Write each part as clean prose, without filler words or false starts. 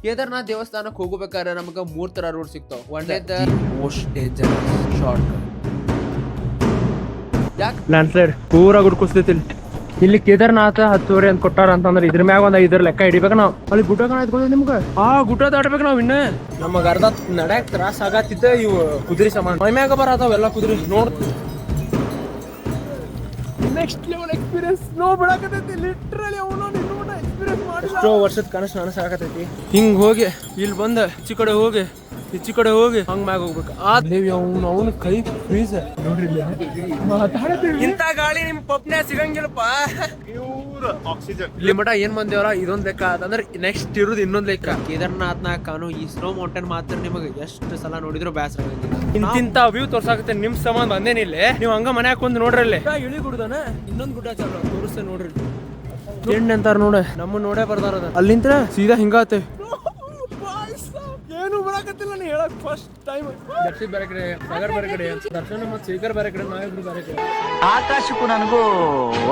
ಕೇದಾರ್ನಾಥ್ ದೇವಸ್ಥಾನಕ್ಕೆ ಹೋಗಬೇಕಾದ್ರೆ ನಮ್ಗೆ 3 ತರ ರೂಟ್ ಸಿಗ್ತಾವ. ಒಂದೇದ ಮೋಸ್ಟ್ ಡೇಂಜರಸ್ ಶಾರ್ಟ್ ಯಾಕೆ ಲ್ಯಾಂಡ್ ಸ್ಲೈಡ್ ಪೂರಾ ಗುಡ್ಕುಸ್ತೈತಿ ಇಲ್ಲಿ ಕೇದಾರ್ನಾಥ 10 ಅಂತ ಕೊಟ್ಟಾರ ಅಂತಂದ್ರೆ ಇದ್ರ ಮ್ಯಾಗ ಒಂದ್ 5 ಲೆಕ್ಕ ಹಿಡಿಬೇಕು ನಾವು. ಅಲ್ಲಿ ಗುಡ್ಡ ಕಾಣೈತ್ಕೊಳ್ಳಿ ನಿಮ್ಗೆ, ಆ ಗುಡ್ಡ ದಾಟ್ಬೇಕು ನಾವ್. ಇನ್ನ ನಮಗ ಅರ್ಧ ನಡ್ಯಾಕ್ ತ್ರಾಸ ಆಗತ್ತಿದ್ದ ಇವು ಕುದುರೆ ಸಮಾನ ಮೈ ಮ್ಯಾಗ ಬರತಾವ ಕುದುರೆ. ನೋಡ್ ನೆಕ್ಸ್ಟ್ ಲೆವೆಲ್ ಎಕ್ಸ್ಪೀರಿಯನ್ಸ್ ನೋ ಬಿಡಾಕತೈತಿ ಲಿಟ್ರಲಿ. ಅವನು ನಿನ್ನ ಎಕ್ಸ್ಪೀರಿಯನ್ಸ್ ಮಾಡಿ ಎಷ್ಟೋ ವರ್ಷದ ಕನಸು ನನಸಾಗತೈತಿ. ಹಿಂಗ್ ಹೋಗಿ ಇಲ್ಲಿ ಬಂದ ಈಚಿ ಕಡೆ ಹೋಗಿ ಈಚಿ ಕಡೆ ಹೋಗಿ ಹಂಗ್ ಮ್ಯಾಗ ಹೋಗ್ಬೇಕು. ದೇವಿ ಅವನು ಕೈ ಫ್ರೀಸ್ ನೋಡ್ರಿ. ಇಂತ ಗಾಳಿ ನಿಮ್ ಪಪ್ನೆ ಸಿಗಂಗಿಲ್ಲಪ್ಪ. ಆಕ್ಸಿಜನ್ ಇಲ್ಲಿ ಮಟ ಏನ್ ಬಂದೇವಲ್ಲ ಇದೊಂದ್ ಲೆಕ್ಕ ಅಂದ್ರೆ ನೆಕ್ಸ್ಟ್ ಇರುದು ಇನ್ನೊಂದ್ ಲೆಕ್ಕ. ಕೇದಾರ್ನಾಥ್ನ ಕಾನು ಈ ಸ್ನೋ ಮೌಂಟೇನ್ ಮಾತ್ರ ನಿಮಗೆ ಎಷ್ಟು ಸಲ ನೋಡಿದ್ರು ಬ್ಯಾಸರ ಆಗಂಗಿಲ್ಲ. ಇಂತ ವ್ಯೂ ತೋರ್ಸಾಕತ್ತೆ ನಿಮ್ ಸಂಬಂಧ ಬಂದೇನಿಲ್ಲ. ನೀವು ಹಂಗ ಮನ್ಯಾಗ ಕುಂದ್ ನೋಡ್ರಿ. ಅಲ್ಲಿ ಇಳಿ ಗುಡ್ಡನ ಇನ್ನೊಂದ್ ಗುಡ್ಡ ಚಾಲು ತೋರಿಸ್ತೇ ನೋಡ್ರಿ. ಎಣ್ಣೆ ಅಂತಾರ ನೋಡ, ನಮ್ಮ ನೋಡೇ ಬರ್ತಾರ. ಅಲ್ಲಿಂದ ಸೀದಾ ಹಿಂಗಾತೆ. ಏನು ಬರಾಕತ್ತಿಲ್ಲ ನೀ ಹೇಳಕ್ ಫಸ್ಟ್ ಟೈಮ್. ದರ್ಶಿತ್ ಬೇರೆ ಕಡೆ, ಸಾಗರ್ ಬೇರೆ ಕಡೆ, ದರ್ಶನ ಮತ್ತು ಶೇಖರ್ ಬೇರೆ ಕಡೆ, ನಾವಿಬ್ರು ಬೇರೆ ಕಡೆ. ಆಕಾಶಕ್ಕೂ ನನಗೂ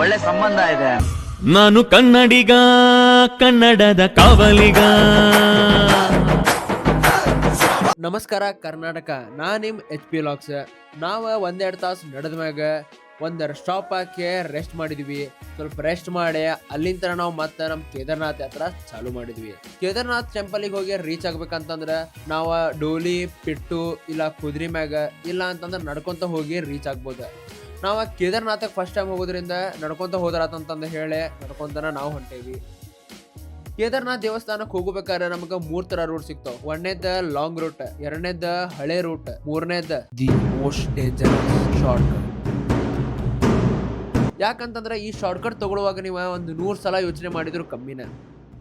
ಒಳ್ಳೆ ಸಂಬಂಧ ಇದೆ. ನಾನು ಕನ್ನಡಿಗ, ಕನ್ನಡದ ಕಾವಲಿಗ. ನಮಸ್ಕಾರ ಕರ್ನಾಟಕ, ನಾ ನಿಮ್ HP ವ್ಲಾಗ್ಸ್. ನಾವ 1-2 ತಾಸು ನಡೆದ ಮ್ಯಾಗ ಒಂದರ ಸ್ಟಾಪ್ ಹಾಕಿ ರೆಸ್ಟ್ ಮಾಡಿದ್ವಿ. ಸ್ವಲ್ಪ ರೆಸ್ಟ್ ಮಾಡಿ ಅಲ್ಲಿಂದ ನಾವು ಮತ್ತೆ ನಮ್ ಕೇದಾರ್ನಾಥ್ ಯಾತ್ರಾ ಚಾಲು ಮಾಡಿದ್ವಿ. ಕೇದಾರ್ನಾಥ್ ಟೆಂಪಲ್ಗೆ ಹೋಗಿ ರೀಚ್ ಆಗ್ಬೇಕಂತಂದ್ರ ನಾವ ಡೋಲಿ, ಪಿಟ್ಟು ಇಲ್ಲ ಕುದುರೆ ಮ್ಯಾಗ ಇಲ್ಲ ಅಂತಂದ್ರ ನಡ್ಕೊಂತ ಹೋಗಿ ರೀಚ್ ಆಗ್ಬೋದು. ನಾವ ಕೇದಾರ್ನಾಥಕ್ಕೆ ಫಸ್ಟ್ ಟೈಮ್ ಹೋಗೋದ್ರಿಂದ ನಡ್ಕೊಂತ ಹೋದ್ರಾತಂತಂದ ಹೇಳಿ ನಡ್ಕೊಂತನ ನಾವು ಹೊಂಟೇವಿ. ಕೇದಾರ್ನಾಥ್ ದೇವಸ್ಥಾನಕ್ಕೆ ಹೋಗಬೇಕಾದ್ರೆ ನಮ್ಗೆ 3 ತರ ರೂಟ್ ಸಿಗ್ತಾವ. ಒಂದೇದ ಲಾಂಗ್ ರೂಟ್, ಎರಡನೇದ ಹಳೆ ರೂಟ್, ಮೂರನೇದ ದಿ ಮೋಸ್ಟ್ ಡೇಂಜರಸ್ ಶಾರ್ಟ್. ಯಾಕಂತಂದ್ರೆ ಈ ಶಾರ್ಟ್ಕಟ್ ತಗೊಳ್ಳುವಾಗ ನೀವು ಒಂದು 100 ಸಲ ಯೋಚನೆ ಮಾಡಿದ್ರು ಕಮ್ಮಿನ.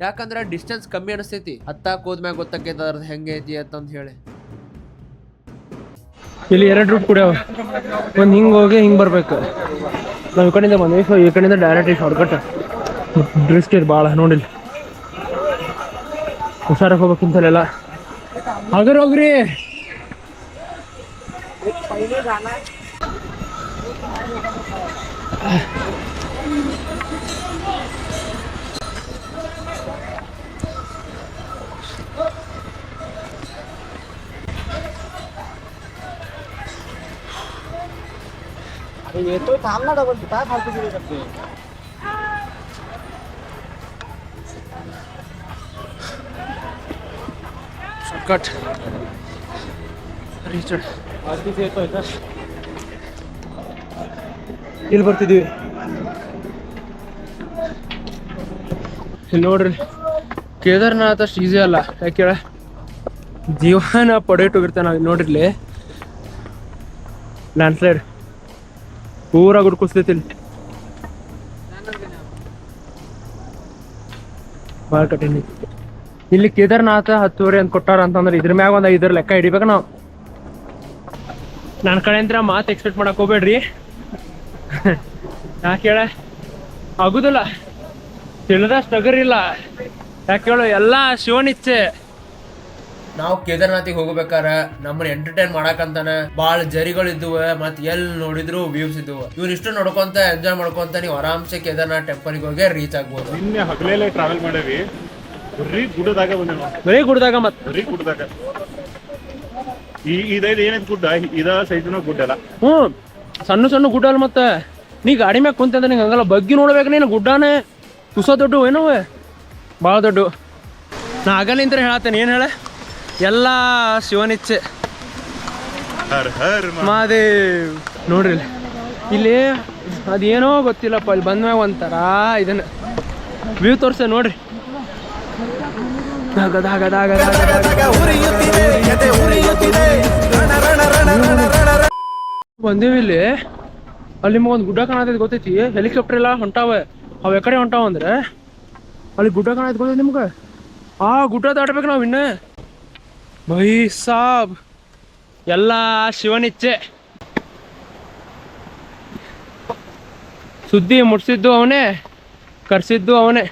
ಯಾಕಂದ್ರೆ ಡಿಸ್ಟೆನ್ಸ್ ಕಮ್ಮಿ ಅನಿಸ್ತೈತಿ. ಹತ್ತಾಕ್ ಹೋದ್ಮ್ಯಾಗ ಗೊತ್ತಾಕೈತಿ ಅದ್ರದ್ದು ಹೆಂಗೆ ಐತಿ ಅಂತಂದು ಹೇಳಿ. ಇಲ್ಲಿ 2 ರೂಟ್ ಕೂಡ ಒಂದ್ ಹಿಂಗ್ ಹೋಗಿ ಹಿಂಗ್ ಬರ್ಬೇಕು. ನಾವ್ ಈ ಕಡೆಯಿಂದ ಬಂದ್ವಿ, ಸೊ ಈ ಕಡೆಯಿಂದ ಡೈರೆಕ್ಟ್ ಶಾರ್ಟ್ಕಟ್. ರಿಸ್ಕ್ ಇದೆ ಭಾಳ. ನೋಡಿಲ್ಲ, ಹುಷಾರಾಗಿ ಹೋಗ್ಬೇಕಿಂತಲ್ಲ. ಹಾಗಾದ್ರೆ ಹೋಗ್ರಿ. ये तो सामना डबल था फालतू की करते हैं. ಶಾರ್ಟ್ಕಟ್ ರೀಚ್ ಇಲ್ಲಿ ಬರ್ತಿದ್ವಿ. ಇಲ್ಲಿ ನೋಡ್ರಿ, ಕೇದಾರ್ನಾಥ್ ಅಷ್ಟು ಈಸಿ ಅಲ್ಲ. ಯಾಕೆ ಜೀವನ ಪಡೆಯಟ್ಟೋಗಿರ್ತೇವೆ ನಾವು. ನೋಡ್ರಿ ಇಲ್ಲಿ ಲ್ಯಾಂಡ್ ಸ್ಲೈಡ್ ಪೂರಾ ಗುಡ್ಕುಸ್ತೈತಿ. ಇಲ್ಲಿ ಭಾಳ ಕಠಿಣ. ಇಲ್ಲಿ ಕೇದಾರ್ನಾಥ 10 ಅಂತ ಕೊಟ್ಟಾರ ಅಂತಂದ್ರೆ ಇದ್ರ ಮ್ಯಾಗ ಒಂದ್ 5 ಲೆಕ್ಕ ಹಿಡಿಬೇಕು ನಾವು. ನನ್ನ ಕಡೆಯಿಂದ ಮಾತು ಎಕ್ಸ್ಪೆಕ್ಟ್ ಮಾಡಕ್ ಹೋಗ್ಬೇಡ್ರಿ. ಯಾಕೆ ಹೇಳ ಆಗುದಿಲ್ಲ, ತಿಳಿದಷ್ಟು ಅಗರಿಲ್ಲ. ಯಾಕೆ ಹೇಳು, ಎಲ್ಲ ಶಿವನಿಚ್ಛೆ. ನಾವು ಕೇದಾರ್ನಾಥಿಗೆ ಹೋಗ್ಬೇಕಾರ ನಮ್ಮನ್ನ ಎಂಟರ್ಟೈನ್ ಮಾಡಕಂತಾನ ಬಾಳ ಜರಿಗಳಿದ್ವು. ಮತ್ ಎಲ್ಲಿ ನೋಡಿದ್ರು ವ್ಯೂಸ್ ಇದ್ವು. ಇವ್ನಿಷ್ಟು ನೋಡ್ಕೊಂತ ಎಂಜಾಯ್ ಮಾಡ್ಕೊಂತ ನೀವು ಆರಾಮ್ಸೆ ಕೇದಾರ್ನಾಥ್ ಟೆಂಪಲ್ಗೆ ಹೋಗಿ ರೀಚ್ ಆಗ್ಬೋದು. ನಿನ್ನೆ ಹಗಲೆಲ್ಲ ಟ್ರಾವೆಲ್ ಮಾಡೇವಿ. ಬರೀ ಗುಡ್ಡದಾಗ ಬಂದೇವ. ಬರೀ ಗುಡ್ಡದಾಗ ಮತ್ ಬರೀ ಗುಡ್ಡದಾಗ. ಇದೈದು ಏನೈತಿ ಗುಡ್ಡ, ಇದ ಸೈಜ್ನ ಗುಡ್ಡ ಅಲ್ಲ. ಸಣ್ಣ ಸಣ್ಣ ಗುಡ್ಡ ಅಲ್ಲ. ಮತ್ತೆ ನೀ ಗಾಡಿ ಮ್ಯಾಗ ಕುಂತ ನಿಂಗೆ ಹಂಗಲ್ಲ ಬಗ್ಗಿ ನೋಡ್ಬೇಕು ನೀನು. ಗುಡ್ಡಾನೆ ತುಸ ದೊಡ್ಡ ಏನವ, ಭಾಳ ದೊಡ್ಡ. ನಾ ಆಗಲಿಂತ ಹೇಳತ್ತೇನೆ. ಏನು ಹೇಳ, ಎಲ್ಲ ಶಿವನಿಚ್ಛೆ. ಮಹಾದೇವ್ ನೋಡ್ರಿ ಇಲ್ಲಿ ಅದೇನೋ ಗೊತ್ತಿಲ್ಲಪ್ಪ. ಇಲ್ಲಿ ಬಂದ್ಮ್ಯಾಗ ಒಂಥರ ಇದನ್ನ ವ್ಯೂ ತೋರ್ಸ ನೋಡ್ರಿ. ಬಂದೇವಿ ಇಲ್ಲಿ. ಅಲ್ಲಿ ನಿಮ್ಗೆ ಒಂದು ಗುಡ್ಡ ಕಾಣತೈತಿ ಗೊತ್ತೈತಿ. ಹೆಲಿಕಾಪ್ಟರ್ ಎಲ್ಲ ಹೊಂಟಾವ. ಅವ್ ಎಕಡೆ ಹೊಂಟಾವ ಅಂದ್ರೆ ಅಲ್ಲಿ ಗುಡ್ಡ ಕಾಣತೈತಿ ಗೊತ್ತೈತಿ ನಿಮ್ಗೆ. ಆ ಗುಡ್ಡ ದಾಟ್ಬೇಕು ನಾವು. ಇನ್ನ ಬೈ ಸಾಬ್ ಎಲ್ಲ ಶಿವನಿಚ್ಛೆ. ಸುದ್ದಿ ಮುಟ್ಸಿದ್ದು ಅವನೇ, ಕರ್ಸಿದ್ದು ಅವನೇ.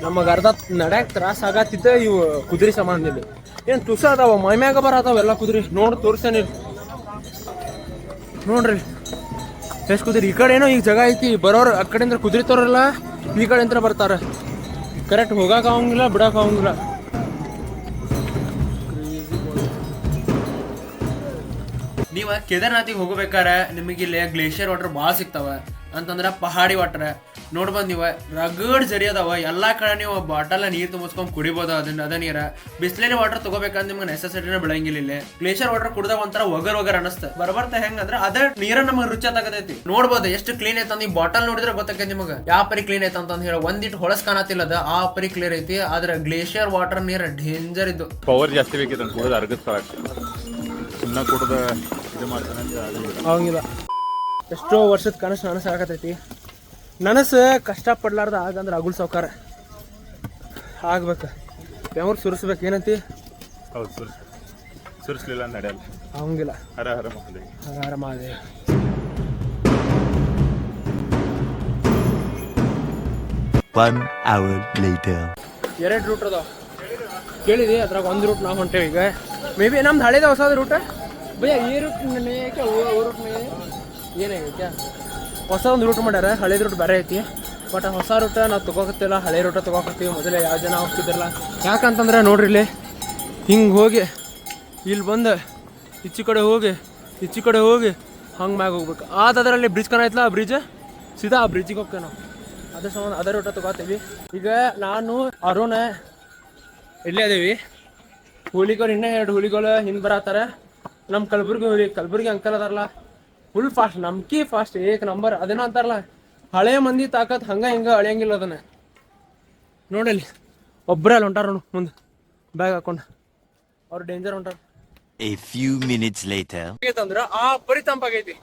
ನಮಗ ಅರ್ಧ ನಡ್ಯಾಕ್ ತ್ರಾಸ ಆಗತ್ತಿದ್ದ ಇವು ಕುದುರೆ ಸಮಾನದಲ್ಲಿ. ಏನ್ ತುಸ ಅದಾವ ಮೈ ಮ್ಯಾಗ ಬರತಾವ ಎಲ್ಲ ಕುದುರೆ. ನೋಡ್ ತೋರ್ಸೇನಿ ನೋಡ್ರಿ ಎಷ್ಟು ಕುದುರೆ. ಈ ಕಡೆ ಏನೋ ಈಗ ಜಾಗ ಐತಿ. ಬರೋರು ಆ ಕಡೆಯಿಂದ ಕುದುರೆ ತೋರಲ್ಲ, ಈ ಕಡೆ ಅಂತ ಬರ್ತಾರ. ಕರೆಕ್ಟ್ ಹೋಗಕ್ಕೆ ಆಗಂಗಿಲ್ಲ ಬಿಡಕ್ಕೆ ಆಗಂಗಿಲ್ಲ. ನೀವು ಕೇದಾರ್ನಾಥಿಗೆ ಹೋಗ್ಬೇಕಾರೆ ನಿಮಗೆ ಇಲ್ಲಿ ಗ್ಲೇಷಿಯರ್ ವಾಟರ್ ಭಾಳ ಸಿಗ್ತಾವ. ಅಂತಂದ್ರೆ ಪಹಾಡಿ ವಾಟರ್ ನೋಡ್ಬಂದ್ ನೀವು ರಗಡ್ ಜರಿ ಅದಾವ. ಎಲ್ಲಾ ಕಡೆ ನೀವು ಬಾಟಲ್ ನೀರ್ ತುಂಬಿಸ್ಕೊಂಡ್ ಕುಡಿಬೋದು. ಅದ ನೀರ ಬಿಸ್ಲೇರಿ ವಾಟರ್ ತಗೋಬೇಕಂದ್ರೆ ನಿಮ್ಗೆ ನೆಸೆಸಿಟಿನ ಬೆಳಂಗಿಲ್ಲ. ಇಲ್ಲಿ ಗ್ಲೇಷಿಯರ್ ವಾಟರ್ ಕುಡ್ದಾಗ ಒಂಥರ ಒಗರ್ ಅನಸ್ತ ಬರ್ಬರ್ತಾ ಹೆಂಗಂದ್ರೆ ಅದೇ ನೀರ ನಮಗೆ ರುಚಿ ತಗತೈತಿ. ನೋಡ್ಬೋದು ಎಷ್ಟು ಕ್ಲೀನ್ ಐತ. ನೀವು ಬಾಟಲ್ ನೋಡಿದ್ರೆ ಗೊತ್ತಾಗೈತಿ ನಿಮಗೆ ಯಾವ ಪರಿ ಕ್ಲೀನ್ ಐತ ಅಂತ ಹೇಳಿ. ಒಂದಿಟ್ಟು ಹೊಳಸ್ ಕಾಣತಿಲ್ಲ ಅದ ಆ ಪರಿ ಕ್ಲಿಯರ್ ಐತಿ. ಆದ್ರೆ ಗ್ಲೇಷಿಯರ್ ವಾಟರ್ ನೀರ್ ಡೇಂಜರ್ ಇದ್ದು. ಪವರ್ ಜಾಸ್ತಿ ಬೇಕಿತ್ತು ಕುಡಿದ ಅರ್ಗದ ಸುಮ್ಮನೆ ಕುಡ್ದ ಇದು ಮಾಡ್ತಾನೆ ಆಗಂಗಿಲ್ಲ. ಎಷ್ಟೋ ವರ್ಷದ ಕನಸು ನನಸಾಗತೈತಿ. ನನಸು ಕಷ್ಟಪಡ್ಲಾರ್ದ ಆಗಂದ್ರೆ ಅಗುಲ್ ಸಾವ್ಕಾರ ಆಗ್ಬೇಕ. ಬೆವರು ಸುರಿಸ್ಬೇಕು. ಏನಂತಿ? ಹೌದು ಸುರಿಸ್ಲಿಲ್ಲ ನಡೆಯಲ್ಲ. ಆಗಂಗಿಲ್ಲ. ಹರ ಹರ ಮಹಾದೇವ್. ಹರ ಹರ ಮಹಾದೇವ್. ಎರಡು ರೂಟ್ ಅದಾವ ಕೇಳಿದಿ. ಅದ್ರಾಗ ಒಂದು ರೂಟ್ ನಾವು ಹೊಂಟೇವಿ ಈಗ. ಮೇ ಬಿ ನಮ್ದು ಹಳೇದ ಹೊಸದ ರೂಟ್ ಭಯ್ಯ. ಈ ರೂಟ್ ರೂಟ್ ಏನಾಗೈತೆ? ಹೊಸ ಒಂದು ರೂಟ್ ಮಾಡ್ಯಾರ. ಹಳೇದು ರೂಟ್ ಬೇರೆ ಐತಿ. ಬಟ್ ಹೊಸ ರೂಟ ನಾವು ತೊಗೋಕತ್ತಿಲ್ಲ, ಹಳೆ ರೂಟ ತೊಗೋಕತ್ತೀವಿ. ಮೊದಲೇ ಯಾವ ಜನ ಹೋಗ್ತಿದ್ರಲ್ಲ. ಯಾಕಂತಂದ್ರೆ ನೋಡ್ರಿ ಇಲ್ಲಿ ಹಿಂಗೆ ಹೋಗಿ ಇಲ್ಲಿ ಬಂದು ಈಚೆ ಕಡೆ ಹೋಗಿ ಹಂಗೆ ಮ್ಯಾಗ ಹೋಗ್ಬೇಕು. ಅದರಲ್ಲಿ ಬ್ರಿಡ್ಜ್ ಕಾಣೈತಲ್ಲ, ಆ ಬ್ರಿಡ್ಜ್ ಸೀದಾ ಆ ಬ್ರಿಡ್ಜಿಗೆ ಹೋಗ್ತೇವೆ ನಾವು. ಅದ್ರ ಸಂಬಂಧ ಅದೇ ರೂಟ ತೊಗೋತೀವಿ. ಈಗ ನಾನು ಅರುಣ ಇಲ್ಲೇ ಅದೀವಿ. ಹುಲಿಗಳು ಇನ್ನೂ 2 ಹುಲಿಗಳು ಹಿಂದೆ ಬರತ್ತಾರೆ. ನಮ್ಮ ಕಲಬುರ್ಗಿ ಅಂಕಲ್ ಅದಾರಲ್ಲ ಫುಲ್ ಫಾಸ್ಟ್, ನಮ್ಕಿ ಫಾಸ್ಟ್, ಏಕ್ ನಂಬರ್. ಅದೇನೋ ಅಂತಾರಲ್ಲ ಹಳೆ ಮಂದಿ ತಾಕತ್ ಹಂಗ ಹಿಂಗ ಅಳಿಯಂಗಿಲ್ಲ ಅದನ್ನ. ನೋಡಲಿ ಒಬ್ಬರೇ ಅಲ್ಲಿ ಹೊಂಟಾರ ನೋಡು ಮುಂದೆ ಬ್ಯಾಗ್ ಹಾಕೊಂಡು. ಅವ್ರು ಡೇಂಜರ್ ಹೊಂಟಾರ. A few minutes later. ಅಂದ್ರ ಆ ಪರಿ ತಂಪಾಗೈತಿ.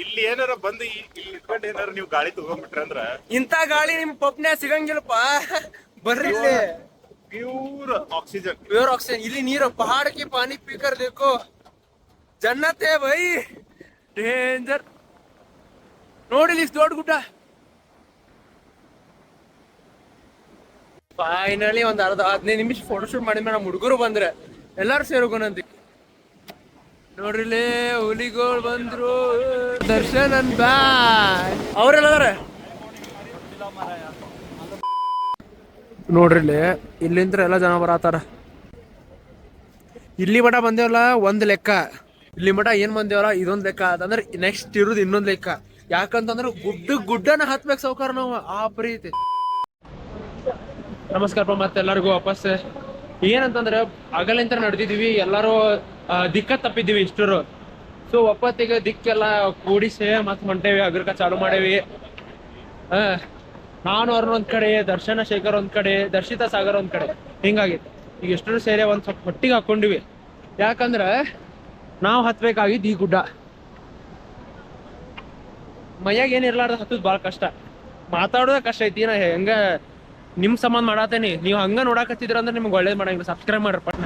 ಇಲ್ಲಿ ಏನಾರ ಬಂದು ಇಲ್ಲಿ ನಿಂತ್ಕೊಂಡು ಏನಾರ ನೀವು ಗಾಳಿ ತಗೊಂಡ್ಬಿಟ್ರಂದ್ರ ಇಂಥ ಗಾಳಿ ನಿಮ್ ಪಪ್ನ್ಯಾಗ ಸಿಗಂಗಿಲ್ಲಪ್ಪ. ಬರ್ರಿ ಪ್ಯೂರ್ ಆಕ್ಸಿಜನ್. ಇಲ್ಲಿ ನೀರು ಪಹಾड़ की पानी पीकर देखो जन्नत है भाई. ಡೇಂಜರ್. ನೋಡಿ ಇಷ್ಟು ದೊಡ್ಡ ಗುಡ್ಡ. ಫೈನಲಿ ಒಂದ್ 15 ನಿಮಿಷ ಫೋಟೋಶೂಟ್ ಮಾಡಿದ್ಮೇಲೆ ನಮ್ಮ ಹುಡುಗರು ಬಂದ್ರೆ ಎಲ್ಲಾರು ಸೇರ್ಕೊಂಡಂತಿ. ನೋಡ್ರಿಲೇ ಹುಲಿಗಳು ಬಂದ್ರು. ದರ್ಶನ್ ಅಂಡ್ ಬಾಯ್ ಅವ್ರೆಲ್ಲದಾರ ನೋಡ್ರಿಲೇ. ಇಲ್ಲಿಂತ್ರ ಎಲ್ಲ ಜನ ಬರತ್ತಾರ. ಇಲ್ಲಿ ಮಠ ಬಂದೇವಲ್ಲ ಒಂದ್ ಲೆಕ್ಕ. ಇಲ್ಲಿ ಮಠ ಏನ್ ಬಂದೇವಲ್ಲ ಇದೊಂದ್ ಲೆಕ್ಕ. ಅದಂದ್ರೆ ನೆಕ್ಸ್ಟ್ ಇರೋದು ಇನ್ನೊಂದ್ ಲೆಕ್ಕ. ಯಾಕಂತಂದ್ರೆ ಗುಡ್ಡನ ಹತ್ಬೇಕು ಸಾವ್ಕಾರ ನಾವು. ಆ ಪ್ರೀತಿ. ನಮಸ್ಕಾರ ಮತ್ತೆಲ್ಲರಿಗೂ ವಾಪಸ್. ಏನಂತಂದ್ರೆ ಅಗಲಿಂತ ನಡೆದಿದೀವಿ. ಎಲ್ಲಾರು ದಿಕ್ಕ ತಪ್ಪಿದ್ದೀವಿ ಇಷ್ಟರು. ಸೊ ಒಪ್ಪತ್ತಿಗೆ ದಿಕ್ಕೆಲ್ಲ ಕೂಡಿಸಿ ಮತ್ ಹೊಂಟೇವಿ. ಅಗ್ರಕ ಚಾಲು ಮಾಡೇವಿ. ನಾನು ಅವ್ರನ್ನ ಒಂದ್ ಕಡೆ, ದರ್ಶನ ಶೇಖರ್ ಒಂದ್ ಕಡೆ, ದರ್ಶಿತಾ ಸಾಗರ್ ಒಂದ್ ಕಡೆ, ಹಿಂಗಾಗಿತ್ತು. ಈಗ ಎಷ್ಟರು ಸೇರಿ ಒಂದ್ ಸ್ವಲ್ಪ ಹೊಟ್ಟಿಗೆ ಹಾಕೊಂಡಿವಿ. ಯಾಕಂದ್ರೆ ನಾವು ಹತ್ಬೇಕಾಗಿದ್ದು ಈ ಗುಡ್ಡ. ಮೈಯಾಗ ಏನಿರ್ಲಾರ್ದ ಹತ್ತದ್ ಭಾಳ ಕಷ್ಟ. ಮಾತಾಡೋದ ಕಷ್ಟ ಐತಿ. ನಾ ಹೆಂಗ ನಿಮ್ ಸಂಬಂಧ ಮಾಡತ್ತೇನಿ. ನೀವು ಹಂಗ ನೋಡಾಕತ್ತಿದ್ರ ಅಂದ್ರೆ ನಿಮ್ಗೆ ಒಳ್ಳೇದ್ ಮಾಡಂಗಿಲ್ಲ. ಸಬ್ಸ್ಕ್ರೈಬ್ ಮಾಡ್ರಿ ಪಟ್ನ.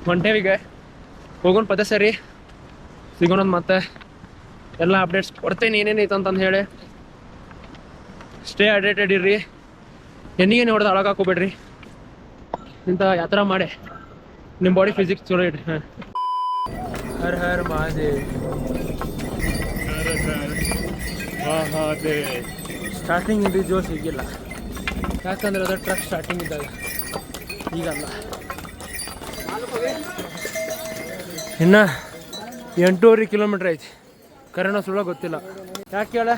ಹೊಂಟೇವೀಗ ಹೋಗೋಣ ಪದೇ ಸರಿ ಸಿಗೋಣ. ಮತ್ತೆ ಎಲ್ಲ ಅಪ್ಡೇಟ್ಸ್ ಕೊಡ್ತೇನೆ ಏನೇನೈತೆ ಅಂತಂದು ಹೇಳಿ. ಸ್ಟೇ ಅಪ್ಡೇಟೆಡ್ ಇರ್ರಿ. ಎಣ್ಣಿಗೆ ಹೊಡೆದು ಹಾಳಾಗ ಹಾಕೋಬೇಡ್ರಿ. ಇಂಥ ಯಾತ್ರಾ ಮಾಡಿ ನಿಮ್ಮ ಬಾಡಿ ಫಿಸಿಕ್ಸ್ ಚಲೋ ಇಡ್ರಿ. ಹರ್ ಹರ್ ಮಹಾದೇವ್. ಸ್ಟಾರ್ಟಿಂಗ್ ಇದು ಜೋಶ್ ಸಿಗಿಲ್ಲ. ಯಾಕಂದ್ರೆ ಅದ್ರ ಟ್ರಕ್ ಸ್ಟಾರ್ಟಿಂಗ್ ಇದ್ದಾಗ, ಈಗಲ್ಲ. ಇನ್ನು 8.5 ಕಿಲೋಮೀಟ್ರ್ ಐತಿ. ಕರೆನೋ ಸುಳ್ಳ ಗೊತ್ತಿಲ್ಲ. ಯಾಕೆ ಕೇಳ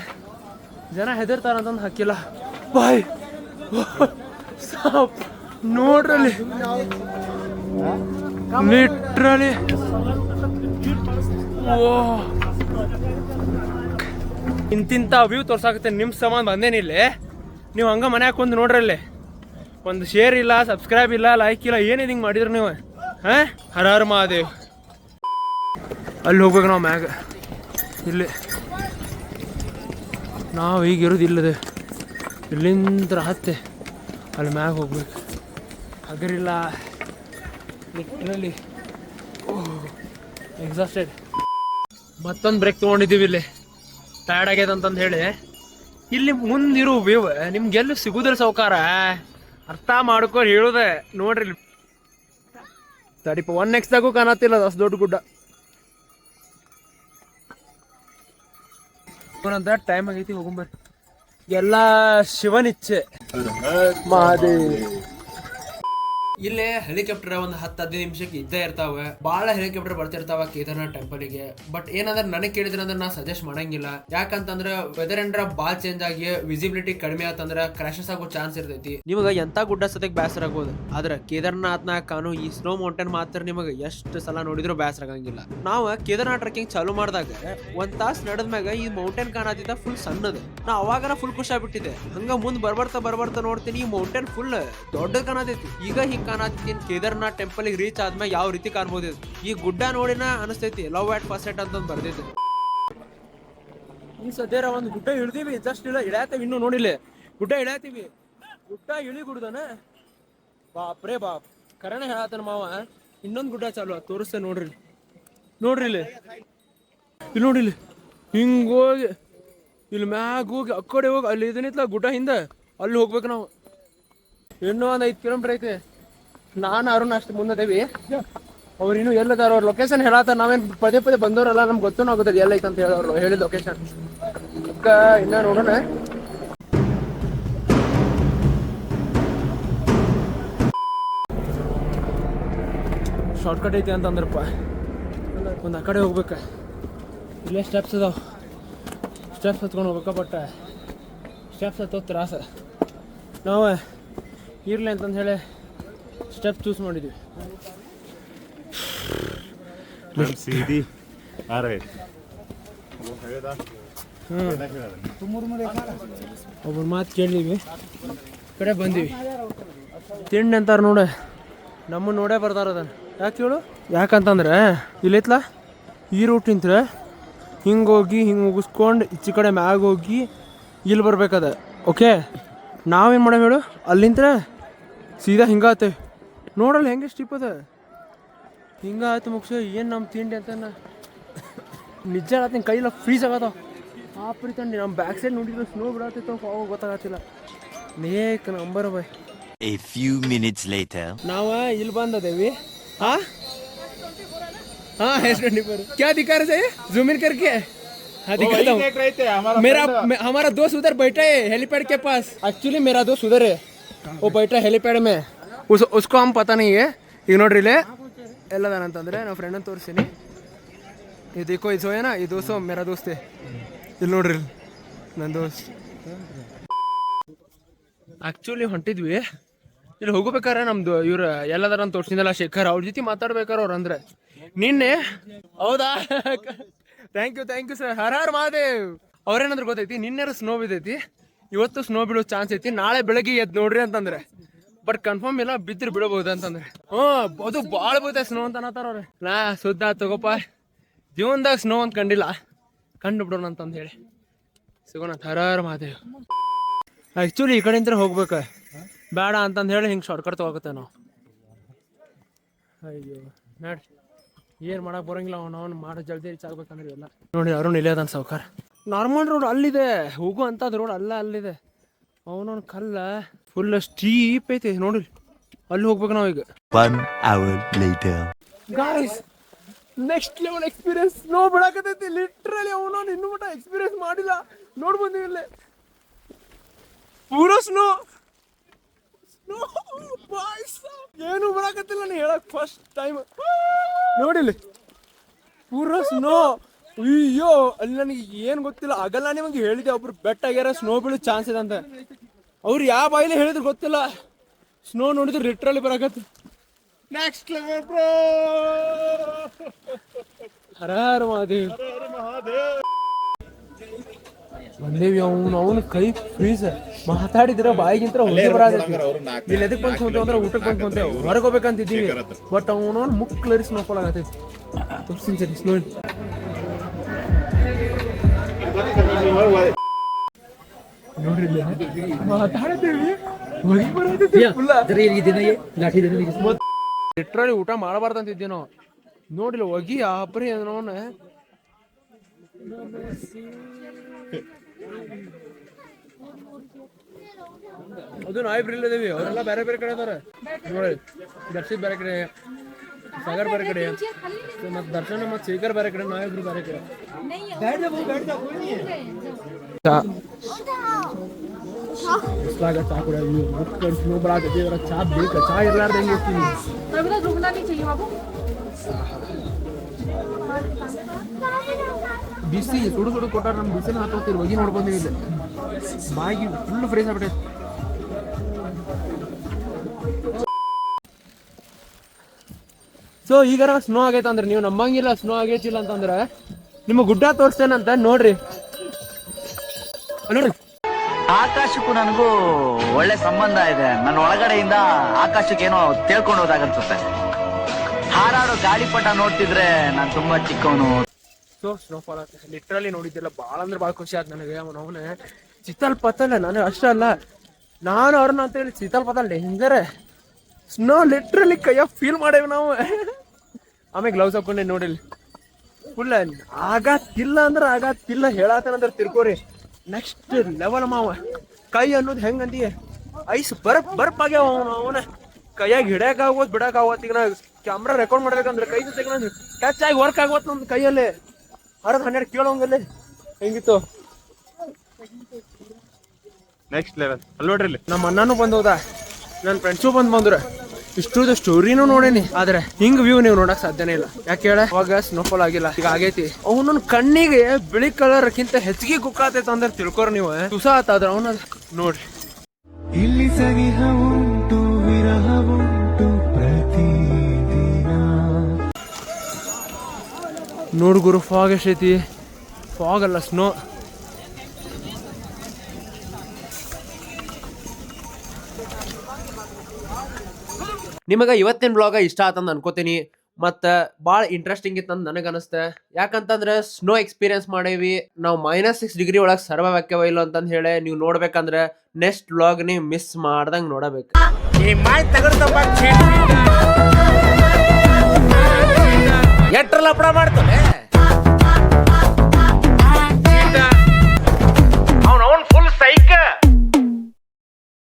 ಜನ ಹೆದರ್ತಾರಂತಂದು ಹಾಕಿಲ್ಲ. ಬಾಯ್ ಸಾಪ್ ನೋಡ್ರಲ್ಲಿ ಲಿಟ್ರಲಿ ಇಂತಿಂಥ ವ್ಯೂ ತೋರ್ಸಾಕತ್ತೆ. ನಿಮ್ಮ ಸಂಬಂಧ ಬಂದೇನಿಲ್ಲೇ. ನೀವು ಹಂಗೆ ಮನೆ ಹಾಕೊಂಡು ನೋಡ್ರಲ್ಲಿ. ಒಂದು ಶೇರ್ ಇಲ್ಲ, ಸಬ್ಸ್ಕ್ರೈಬ್ ಇಲ್ಲ, ಲೈಕ್ ಇಲ್ಲ, ಏನಿದೆ ಹಿಂಗೆ ಮಾಡಿದ್ರು ನೀವು. ಹಾಂ ಹರ ಹರ ಮಹಾದೇವ್. ಅಲ್ಲಿ ಹೋಗ್ಬೇಕು ನಾವು ಮ್ಯಾಗ. ಇಲ್ಲಿ ನಾವು ಈಗಿರೋದು ಇಲ್ಲದೆ ಇಲ್ಲಿಂದ ಹತ್ತೆ ಅಲ್ಲಿ ಮ್ಯಾಗ ಹೋಗ್ಬೇಕು. ಹಗರಿಲ್ಲ ಲಿಟ್ರಲಿ ಎಕ್ಸಾಸ್ಟೆಡ್. ಮತ್ತೊಂದು ಬ್ರೇಕ್ ತೊಗೊಂಡಿದ್ದೀವಿ. ಇಲ್ಲಿ ಟಯರ್ಡ್ ಆಗ್ಯದ ಅಂತಂದು ಹೇಳಿ. ಇಲ್ಲಿ ಮುಂದಿರೋ ವ್ಯೂ ನಿಮ್ಗೆಲ್ಲೂ ಸಿಗುದಿಲ್ಲ ಸಾವ್ಕಾರ. ಅರ್ಥ ಮಾಡ್ಕೊಂಡು ಹೇಳುದೆ ನೋಡ್ರಿ. ತಡಿಪ 1x ಕಾಣತ್ತಿಲ್ಲ ಅಷ್ಟು ದೊಡ್ಡ ಗುಡ್ಡ. ಟೈಮ್ ಆಗೈತಿ ಹೋಗುಂಬರ್ರಿ. ಎಲ್ಲ ಶಿವನಿಚ್ಛೆ. ಮಹಾದೇವ್. ಇಲ್ಲೇ ಹೆಲಿಕಾಪ್ಟರ್ ಒಂದು 10-15 ನಿಮಿಷಕ್ಕೆ ಇದ್ದೇ ಇರ್ತಾವೆ. ಬಹಳ ಹೆಲಿಕಾಪ್ಟರ್ ಬರ್ತಿರ್ತಾವ ಕೇದಾರ್ನಾಥ್ ಟೆಂಪಲ್ಗೆ. ಬಟ್ ಏನಂದ್ರೆ ನನಗೆ ಕೇಳಿದ್ರೆ ಅಂದ್ರೆ ನಾ ಸಜೆಸ್ಟ್ ಮಾಡಂಗಿಲ್ಲ. ಯಾಕಂತಂದ್ರೆ ವೆದರ್ ಏನ್ರ ಬಾಳ್ ಚೇಂಜ್ ಆಗಿ ವಿಸಿಬಿಲಿಟಿ ಕಡಿಮೆ ಆತಂದ್ರ ಕ್ರಾಶಸ್ ಆಗೋ ಚಾನ್ಸ್ ಇರ್ತೈತಿ. ನಿಮಗೆ ಎಂತ ಗುಡ್ಡ ಸತಕ್ ಬೇಸರ ಆಗೋದು. ಆದ್ರೆ ಕೇದಾರ್ನಾಥ್ನ ಕಾನು ಈ ಸ್ನೋ ಮೌಂಟೇನ್ ಮಾತ್ರ ನಿಮಗೆ ಎಷ್ಟು ಸಲ ನೋಡಿದ್ರು ಬೇಸರ ಆಗಂಗಿಲ್ಲ. ನಾವು ಕೇದಾರ್ನಾಥ್ ಟ್ರೆಕ್ಕಿಂಗ್ ಚಾಲೂ ಮಾಡಿದಾಗ 1 ತಾಸು ನಡೆದ್ಮ್ಯಾಗ ಈ ಮೌಂಟೇನ್ ಕಾಣತಿದ್ದ ಫುಲ್ ಸಣ್ಣದ. ನಾ ಅವಾಗನ ಫುಲ್ ಖುಷಿ ಆಗ್ಬಿಟ್ಟಿದೆ. ಹಂಗ ಮುಂದ್ ಬರ್ಬರ್ತಾ ನೋಡ್ತೀನಿ ಈ ಮೌಂಟೇನ್ ಫುಲ್ ದೊಡ್ಡ ಕಾಣತೈತಿ. ಈಗ ಹಿಂಗ್ ಕಾಣತೀನಿ ಕೇದಾರ್ನಾಥ್ ಟೆಂಪಲ್ ರೀಚ್ ಆದ್ಮೇಲೆ ಯಾವ ರೀತಿ ಕಾಣ್ಬೋದು. ಈ ಗುಡ್ಡ ನೋಡಿನ ಅನಿಸ್ತೈತಿ ಲವ್ ಅಟ್ ಫಸ್ಟ್ ಸೈಟ್ ಅಂತ ಬರ್ದಿದ್ದು. ಈ ಸದ್ಯ ಒಂದು ಗುಡ್ಡ ಇಳ್ದೀವಿ, ಜಸ್ಟ್ ಇಳ್ಯಾತೀವಿ, ಇನ್ನೂ ನೋಡಿಲ್ಲ ಗುಡ್ಡ ಇಳ್ಯಾತೀವಿ. ಗುಡ್ಡ ಇಳಿ ಗುಡ್ದನ ಬಾಪ್ರೇ ಬಾಪ್. ಕರೆನ ಹೇಳತ್ತಾನ ಮಾವ, ಇನ್ನೊಂದು ಗುಡ್ಡ ಚಾಲು ತೋರಿಸ್ತೇನೆ ನೋಡ್ರಿ. ಇಲ್ಲಿ ನೋಡಿಲ್ಲ ಹಿಂಗ ಹೋಗಿ ಇಲ್ಲಿ ಮ್ಯಾಗ ಹೋಗಿ ಅಕ್ಕಡೆ ಹೋಗಿ ಅಲ್ಲಿ ಇದನ್ನಿತ್ಲ ಗುಡ್ಡ ಹಿಂದೆ ಅಲ್ಲಿ ಹೋಗ್ಬೇಕು ನಾವು. ಇನ್ನೂ ಒಂದು 5 ಕಿಲೋಮೀಟರ್ ಐತೆ. ನಾನು ಅರುಣ್ ಅಷ್ಟು ಮುಂದೇವಿ. ಅವ್ರು ಇನ್ನೂ ಎಲ್ಲದಾರ ಅವ್ರ ಲೊಕೇಶನ್ ಹೇಳತ್ತಾರ. ನಾವೇನು ಪದೇ ಬಂದವರಲ್ಲ, ನಮ್ಗೆ ಗೊತ್ತೂ ಆಗುತ್ತದೆ ಎಲ್ಲ ಐತೆ ಅಂತ ಹೇಳೋರು ಹೇಳಿದ ಲೊಕೇಶನ್. ಇನ್ನ ನೋಡೋಣ. ಶಾರ್ಟ್ಕಟ್ ಐತಿ ಅಂತಂದ್ರಪ್ಪ. ಒಂದು ಆ ಕಡೆ ಹೋಗ್ಬೇಕ. ಇಲ್ಲೇ ಸ್ಟೆಪ್ಸ್ ಅದಾವ, ಸ್ಟೆಪ್ಸ್ ಹತ್ಕೊಂಡು ಹೋಗ್ಬೇಕ. ಬಟ್ ಸ್ಟೆಪ್ಸ್ ಹತ್ತೋ ತ್ರಾಸ. ನಾವು ಇರ್ಲಿ ಅಂತಂದು ಹೇಳಿ ಸ್ಟೆಪ್ ಚೂಸ್ ಮಾಡಿದ್ವಿ. ಒಬ್ಬರ ಮಾತು ಕೇಳಿದ್ವಿ, ಕಡೆ ಬಂದೀವಿ. ತಿಂಡಿ ಅಂತಾರ ನೋಡ, ನಮ್ಮನ್ನು ನೋಡೇ ಬರ್ತಾರ ಅದನ್ನು. ಯಾಕೆ ಹೇಳು? ಯಾಕಂತಂದ್ರೆ ಇಲ್ಲಿತ್ಲ ಈ ರೂಟ್ ನಿಂತ್ರ ಹಿಂಗೆ ಹೋಗಿ ಹಿಂಗೆ ಮುಗಿಸ್ಕೊಂಡು ಈಚೆ ಕಡೆ ಮ್ಯಾಗ ಹೋಗಿ ಇಲ್ಲಿ ಬರ್ಬೇಕದ. ಓಕೆ, ನಾವೇನು ಮಾಡೋ ಹೇಳು, ಅಲ್ಲಿಂತ್ರ ಸೀದಾ ಹಿಂಗಾತೇವೆ. ನೋಡಲ್ಲ ಹೆಂಗೆ ಸ್ಟಿಪ್ ಅದ, ಹಿಂಗಾಯ್ತು ಮುಗಿಸ. ಏನು ನಮ್ಮ ತಿಂಡಿ ಅಂತ ನಿಜ ಹೇಳ್ತೀನಿ, ಕೈಯೆಲ್ಲ ಫ್ರೀಸ್ ಆಗತ್ತವ. ಆಪ್ರಿ ತಂಡಿ ನಮ್ಮ ಬ್ಯಾಕ್ ಸೈಡ್ ನೋಡಿದ್ರೆ ಸ್ನೋ ಬಿಡತ್ತಿತ್ತು, ಅವಾಗ ಗೊತ್ತಾಗತ್ತಿಲ್ಲ. ನೇಕ್ number boy. A few minutes later. ನಾವು ಇಲ್ಲಿ ಬಂದದೇವಿ. हाँ S24 क्या दिखा रहे थे? जूम इन करके हाँ दिखाता हूँ. हमारा दोस्त उधर बैठा है हेलीपैड के पास. एक्चुअली मेरा दोस्त उधर है, वो बैठा है हेलीपैड में. उसको हम पता नहीं है. ಈಗ ನೋಡ್ರಿ ಇಲ್ಲೇ ಎಲ್ಲದಾನಂತಂದ್ರೆ ನಾವು ಫ್ರೆಂಡ್ ಅಂತ ತೋರಿಸ್ತೀನಿ. ಇದು देखो ಇದು है ना, ये दोस्तों मेरा दोस्त है. ಇಲ್ಲಿ ನೋಡ್ರಿ ನನ್ನ ದೋಸ್ತ್. ಆ್ಯಕ್ಚುಲಿ ಹೊಂಟಿದ್ವಿ. ಇಲ್ಲಿ ಹೋಗ್ಬೇಕಾರೆ ನಮ್ದು ಇವ್ರು ಎಲ್ಲದಾರ ಅಂತ ತೋರಿಸಿದಲ್ಲ ಶೇಖರ್, ಅವ್ರ ಜೊತೆ ಮಾತಾಡ್ಬೇಕಾರೆ ಅವ್ರು ಅಂದ್ರೆ ನಿನ್ನೆ. ಹೌದಾ? Thank you sir. Hara Mahadev. ಅವ್ರೇನಂದ್ರೆ ಗೊತ್ತೈತಿ, ನಿನ್ನೆ ಸ್ನೋ ಬಿದ್ದೈತಿ, ಇವತ್ತು ಸ್ನೋ ಬೀಳೋ ಚಾನ್ಸ್ ಐತಿ, ನಾಳೆ ಬೆಳಗ್ಗೆ ಎದ್ದು ನೋಡ್ರಿ ಅಂತಂದ್ರೆ. ಬಟ್ ಕನ್ಫರ್ಮ್ ಇಲ್ಲ, ಬಿದ್ದರೆ ಬಿಡಬಹುದು ಅಂತಂದ್ರೆ. ಅದು ಭಾಳ ಬೀಳ್ತೈತೆ ಸ್ನೋ ಅಂತ ಅನ್ನತ್ತಾರ ಅವ್ರೆ. ನಾ ಸುದ್ದ ತಗೋಪ್ಪ, ಜೀವನದಾಗ ಸ್ನೋ ಅಂತ ಕಂಡಿಲ್ಲ, ಕಂಡು ಬಿಡೋಣ ಅಂತಂದು ಹೇಳಿ ಸಿಗೋಣ. ಹರ ಮಹಾದೇವ್. ಆ್ಯಕ್ಚುಲಿ ಈ ಕಡೆಯಿಂದ ಹೋಗ್ಬೇಕು, ಬೇಡ ಅಂತಂದು ಹೇಳಿ ಹಿಂಗೆ ಶಾರ್ಟ್ಕಟ್ ತಗೋಕತ್ತೆ ನಾವು. ಅಯ್ಯೋ ನೋಡ್ರಿ, ಏನು ಮಾಡಕ್ಕೆ ಬರೋಂಗಿಲ್ಲ. ಅವ್ನು ಮಾಡೋ ಜಲ್ದಿ ರೀಚ್ ಆಗ್ಬೇಕಂದ್ರೆ ಎಲ್ಲ ನೋಡಿ. ಅರುಣ್ ಇಲ್ಲೇ ಅದಾನ ಸಾವ್ಕಾರ. ನಾರ್ಮಲ್ ರೋಡ್ ಅಲ್ಲಿದೆ, ಹೋಗು ಅಂಥದ್ದು ರೋಡ್ ಅಲ್ಲಿದೆ. ಅವನೊಂದು ಕಲ್ಲ ಫುಲ್ ಸ್ಟೀಪ್ ಐತಿ ನೋಡಿ, ಅಲ್ಲಿ ಹೋಗ್ಬೇಕು ನಾವು ಈಗ. 1 hour later. Guys, next level experience. Snow ಬಿಡಾಕತೈತಿ ಲಿಟ್ರಲಿ. ಅವನವನು ಇನ್ನೂ ಮಟ್ಟ ಎಕ್ಸ್ಪೀರಿಯನ್ಸ್ ಮಾಡಿಲ್ಲ. ನೋಡಿ ಬಂದೀವಿ ಇಲ್ಲೇ ಪೂರಾ ಸ್ನೋ. ಏನು ಬರಾಕತ್ತಿಲ್ಲ ನೀ ಹೇಳಕ್ ಫಸ್ಟ್ ಟೈಮ್. ನೋಡಿಲಿ ಪೂರಾ ಸ್ನೋ. ಅಯ್ಯೋ, ಅಲ್ಲಿ ನನಗೆ ಏನು ಗೊತ್ತಿಲ್ಲ. ಆಗಲ್ಲ ನಿಮಗೆ ಹೇಳಿದೆ, ಒಬ್ರು ಬೆಟ್ಟ ಆಗ್ಯಾರ, ಸ್ನೋ ಬೀಳೋ ಚಾನ್ಸ್ ಇದೆ ಅಂತ. ಅವ್ರು ಯಾವ ಬಾಯಿಲೆ ಹೇಳಿದ್ರು ಗೊತ್ತಿಲ್ಲ. ಸ್ನೋ ನೋಡಿದ್ರೆ ಲಿಟ್ರಲಿ ಬರಾಕತ್ತಿ. Next level bro. Hara Hara Mahadev. ಬಂದೇವಿ. ಅವನು ಕೈ ಫ್ರೀಸ್ ಮಾತಾಡಿದ್ರೆ ಬಾಯಿಗಿಂತ ಹೊಗೆ ಬರಾಕತ್ತಿ. ಇಲ್ಲಿ ಎದಕ್ಕೆ ಬಂದು ಕುಂತೇವೆ ಅಂದ್ರೆ ಊಟಕ್ಕೆ ಬಂದು ಕುಂತೇವೆ, ಹೊರಗೆ ಹೋಗ್ಬೇಕಂತಿದ್ದೀವಿ. ಬಟ್ ಅವನು ಮುಕ್ಲರಿ ಸ್ನೋಫಾಲ್ ಆಗತೈತಿ. ತೋರಿಸ್ತೀನಿ ಸರಿ ಸ್ನೋ. ನೋಡ್ರಿ ಮಾತಾಡ್ತೀವಿ, ಹೊಗೆ ಬರಾಕತ್ತಿ ಫುಲ್ಲ. ಲಿಟ್ರಲಿ ಊಟ ಮಾಡಬಾರ್ದಂತಿದ್ದೀವಿ ನಾವು. ನೋಡಿಲ್ಲ ಹೊಗಿ ಆಪ್ರಿ ಅನ್ನೋನ. ಅದು ನಾಯಿ ಇಲ್ಲದೇವಿ, ಅವರೆಲ್ಲ ಬೇರೆ ಬೇರೆ ಕಡೆ ಅದಾರ ನೋಡಿ. ದರ್ಶಿತ್ ಬೇರೆ ಕಡೆ, ಸಾಗರ್ ಬೇರೆ ಕಡೆ, ಮತ್ತು ದರ್ಶನ ಮತ್ತು ಶೇಖರ್ ಬೇರೆ ಕಡೆ, ನಾವಿಬ್ರು ಬೇರೆ ಕಡೆ. ಬಿಸ್ಲಾಗ ಚಾ ಕುಡಿಯೋದು ಮತ್ತೆ ಸ್ನೋ ಬರಾಕತ್ತಿ ಇದ್ರ ಚಾ ಬೇಕು ಚಾ ಇರ್ಲಾರ್ದ ಹೆಂಗೆ ಇರ್ತೀನಿ ಬಿಸಿ ಸುಡು ಸುಡು ಕೊಟ್ಟಾರ ನಮ್ಮ ಬಿಸಿನ ಹಾಕೋತೀರಿ ಹೋಗಿ ನೋಡ್ಕೊಂತೀವಿ ಇಲ್ಲಿ ಬಾಯಿಗೆ ಫುಲ್ ಫ್ರೆಶ್ ಆಗ್ಬಿಟ್ಟೈತೆ. ಸೊ ಈಗ ಸ್ನೋ ಆಗೈತೆ ಅಂದ್ರೆ ನೀವು ನಮ್ಮಂಗಿಲ್ಲ ಸ್ನೋ ಆಗೈತಿಲ್ಲ ಅಂತಂದ್ರೆ ನಿಮ್ಮ ಗುಡ್ಡ ತೋರಿಸ್ತೇನಂತ ನೋಡ್ರಿ ನೋಡ್ರಿ. ಆಕಾಶಕ್ಕೂ ನನಗೂ ಒಳ್ಳೆ ಸಂಬಂಧ ಇದೆ. ನನ್ನ ಒಳಗಡೆಯಿಂದ ಆಕಾಶಕ್ಕೆ ಏನೋ ತೇಳ್ಕೊಂಡು ಹೋದಾಗನ್ಸುತ್ತೆ. ಹಾರಾಡೋ ಗಾಳಿಪಟ ನೋಡ್ತಿದ್ರೆ ನಾನು ತುಂಬಾ ಚಿಕ್ಕವನು. ಸೊ ಸ್ನೋಫಾಲ್ ಆಗ್ತದೆ ಲಿಟ್ರಲಿ ನೋಡಿದ್ದಿಲ್ಲ ಭಾಳ ಅಂದ್ರೆ ಭಾಳ ಖುಷಿ ಆಯ್ತು ನನಗೆ. ಅವನೇ ಚಿತ್ತಲ್ ಪತ್ತಲ್ಲ ನಾನು ಅಷ್ಟೇ ಅಲ್ಲ ನಾನು ಅವ್ರನ್ನ ಅಂತ ಹೇಳಿ ಚಿತ್ತಲ್ ಪತ್ತಲ್ ಡೇಂಜರ್ ಸ್ನೋ ಲಿಟ್ರಲಿ ಕೈಯಾಗ ಫೀಲ್ ಮಾಡೇವಿ ನಾವು. ಆಮೇಲೆ ಗ್ಲೌಸ್ ಹಾಕೊಂಡೆ ನೋಡಿಲ್ಲ ಫುಲ್ ಆಗತ್ತಿಲ್ಲ ಅಂದ್ರೆ ಆಗತ್ತಿಲ್ಲ ಹೇಳತ್ತೇನಂದ್ರೆ ತಿರ್ಕೋರಿ ನೆಕ್ಸ್ಟ್ ಲೆವೆಲ್ ಮಾವ. ಕೈ ಅನ್ನೋದು ಹೆಂಗಂತೀಯ ಐಸ್ ಬರ್ಪಾಗ್ಯಾವ ಅವನ ಕೈಯಾಗ ಹಿಡ್ಯಾಕ ಆಗೋದು ಬಿಡಕ್ ಆಗೋತ್. ಈಗ ನಾ ಕ್ಯಾಮ್ರಾ ರೆಕಾರ್ಡ್ ಮಾಡ್ಬೇಕಂದ್ರೆ ಕೈ ಜೊತೆಗೆ ನಾನು ಟಚ್ ಆಗಿ ವರ್ಕ್ ಆಗೋತ್ ನಮ್ದು ಕೈಯಲ್ಲೇ 12 ಕೇಳೋಂಗಲ್ಲೇ ಹೆಂಗಿತ್ತು. ನೆಕ್ಸ್ಟ್ ಲೆವೆಲ್ ಅಲ್ಲಿ ನೋಡ್ರಿ ಇಲ್ಲಿ ನಮ್ಮ ಅಣ್ಣನೂ ಬಂದೋದ ನನ್ನ ಫ್ರೆಂಡ್ಸು ಬಂದ್ರು ಇಷ್ಟುದ ಸ್ಟೋರಿನೂ ನೋಡೇನಿ. ಆದ್ರೆ ಹಿಂಗ್ ವ್ಯೂ ನೀವು ನೋಡಕ್ ಸಾಧ್ಯನೇ ಇಲ್ಲ. ಯಾಕೆ ಹೇಳ ಅವಾಗ ಸ್ನೋಫಾಲ್ ಆಗಿಲ್ಲ ಈಗ ಆಗೈತಿ. ಅವನ ಕಣ್ಣಿಗೆ ಬಿಳಿ ಕಲರ್ ಕಿಂತ ಹೆಚ್ಚಿಗೆ ಕುಕ್ಕಾತೈತ ಅಂದ್ರೆ ತಿಳ್ಕೊರ್ ನೀವು ತುಸ ಆತಾದ್ರ ಅವನ ನೋಡ್ರಿ. ಇಲ್ಲಿ ಸನಿಹ ಉಂಟು ವಿರಹ ಉಂಟು ಪ್ರತಿದಿನ. ನೋಡ್ ಗುರು ಫಾಗ್ ಎಷ್ಟೈತಿ. ಫಾಗ್ ಅಲ್ಲ ಸ್ನೋ. ನಿಮಗೆ ಇವತ್ತಿನ ಬ್ಲಾಗ ಇಷ್ಟ ಆತಂದು ಅನ್ಕೋತೀನಿ. ಮತ್ತು ಭಾಳ ಇಂಟ್ರೆಸ್ಟಿಂಗ್ ಇತ್ತು ಅಂತ ನನಗೆ ಅನಿಸ್ತೆ. ಯಾಕಂತಂದ್ರೆ ಸ್ನೋ ಎಕ್ಸ್ಪೀರಿಯನ್ಸ್ ಮಾಡೇವಿ ನಾವು. -6 ಡಿಗ್ರಿ ಒಳಗೆ ಸರ್ವೈವ್ ಆಕ್ಯಾವ ಇಲ್ಲ ಅಂತಂದು ಹೇಳಿ ನೀವು ನೋಡ್ಬೇಕಂದ್ರೆ ನೆಕ್ಸ್ಟ್ ಬ್ಲಾಗ್ ನೀವು ಮಿಸ್ ಮಾಡ್ದಂಗೆ ನೋಡಬೇಕು. ಎಟ್ರಲ್ಲ ಅಪ್ಡ ಮಾಡ್ತಾನೆ.